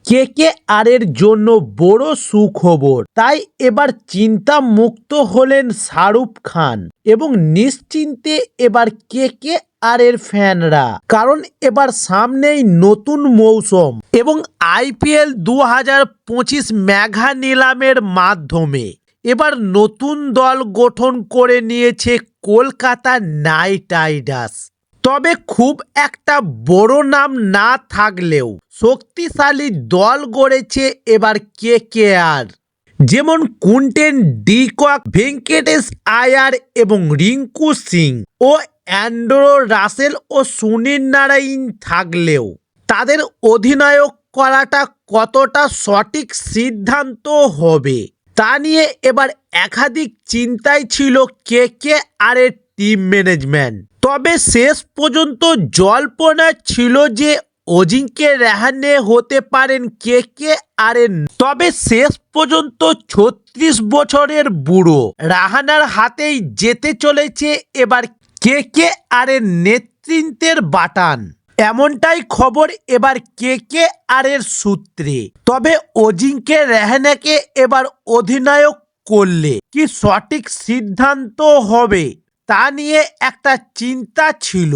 KKR এর জন্য বড় সুখবর। তাই এবার চিন্তা মুক্ত হলেন শাহরুখ খান এবং নিশ্চিন্তে এবার কেকেআর এর ফ্যানরা, কারণ এবার সামনেই নতুন মৌসুম এবং আইপিএল 2025 মেগা নিলামের মাধ্যমে এবার নতুন দল গঠন করে নিয়েছে কলকাতা নাইট রাইডার্স। তবে খুব একটা বড় নাম না থাকলেও শক্তিশালী দল গড়েছে এবার কেকেআর, যেমন কুন্টেন ডিকক, ভেঙ্কটেশ আয়ার এবং রিঙ্কু সিং ও অ্যান্ড্রু রাসেল ও সুনীল নারাইন থাকলেও তাদের অধিনায়ক করাটা কতটা সঠিক সিদ্ধান্ত হবে তা নিয়ে এবার একাধিক চিন্তায় ছিল কেকেআর এর টিম ম্যানেজমেন্ট। তবে শেষ পর্যন্ত জল্পনা ছিল যে অজিঙ্ক্য রাহানে হতে পারেন কেকেআর এর, তবে শেষ পর্যন্ত 36 বছরের বুড়ো রাহানার হাতেই যেতে চলেছে এবার কেকেআর এর নেতৃত্বের বাটন। এমনটাই খবর এবার কেকেআর এর সূত্রে। তবে অজিঙ্ক্য রাহানেকে এবার অধিনায়ক করলে কি সঠিক সিদ্ধান্ত হবে তা নিয়ে একটা চিন্তা ছিল,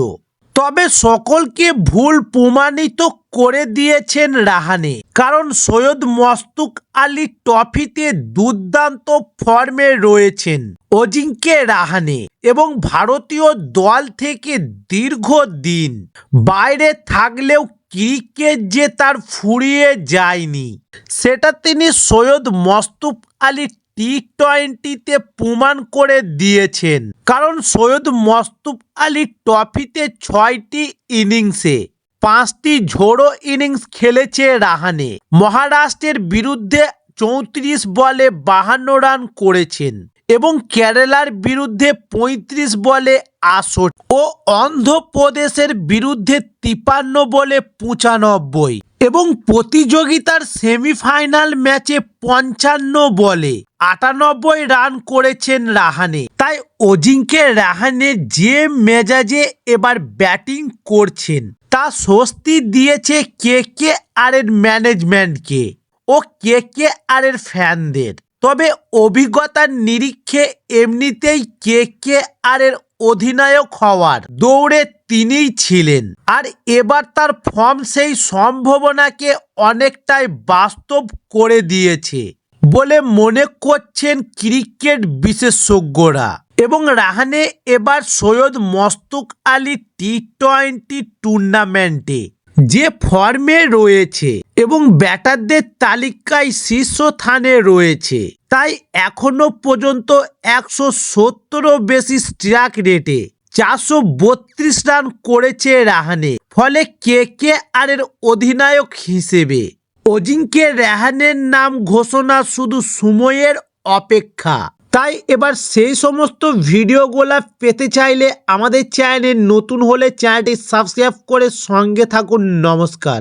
তবে সকলকে ভুল প্রমাণিত করে দিয়েছেন রাহানে, কারণ সৈয়দ মুশতাক আলী ট্রফিতে দুর্দান্ত ফর্মে রয়েছেন অজিঙ্ক্য রাহানে এবং ভারতীয় দল থেকে দীর্ঘদিন বাইরে থাকলেও ক্রিকেট যে তার ফুরিয়ে যায়নি সেটা তিনি সৈয়দ মুশতাক আলী টি-20তে প্রমাণ করে দিয়েছেন, কারণ সৈয়দ মুশতাক আলী ট্রফিতে 6টি ইনিংসে 5টি ঝোড়ো ইনিংস খেলেছে রাহানে। মহারাষ্ট্রের বিরুদ্ধে 34 বলে 52 রান করেছেন এবং কেরালার বিরুদ্ধে 35 বলে 68 ও অন্ধ্রপ্রদেশের বিরুদ্ধে 53 বলে 95 এবং প্রতিযোগিতার সেমিফাইনাল ম্যাচে 55 বলে 98 রান করেছেন রাহানে। তাই অজিঙ্ক্য রাহানে যে মেজাজে এবার ব্যাটিং করছেন তা স্বস্তি দিয়েছে কেকেআর এর ম্যানেজমেন্টকে ও কেকেআর এর ফ্যানদের। তবে অভিজ্ঞতার নিরিখে এমনিতেই কেকেআর এর অধিনায়ক হওয়ার দৌড়ে তিনিই ছিলেন, আর এবার তার ফর্ম সেই সম্ভাবনাকে অনেকটাই বাস্তব করে দিয়েছে বলে মনে করছেন ক্রিকেট বিশেষজ্ঞরা। এবং রাহানে এবার সৈয়দ মুশতাক আলী টি-20 টুর্নামেন্টে যে ফর্মে রয়েছে এবং ব্যাটারদের তালিকায় শীর্ষস্থানে রয়েছে, তাই এখনো পর্যন্ত 170 বেশি স্ট্রাইক রেটে 432 রান করেছে রাহানে। ফলে কেকেআর এর অধিনায়ক হিসেবে অজিঙ্ক্য রাহানের নাম ঘোষণা শুধু সময়ের অপেক্ষা। তাই এবার সেই সমস্ত ভিডিওগুলো পেতে চাইলে আমাদের চ্যানেলে নতুন হলে চ্যানেলটি সাবস্ক্রাইব করে সঙ্গে থাকুন। নমস্কার।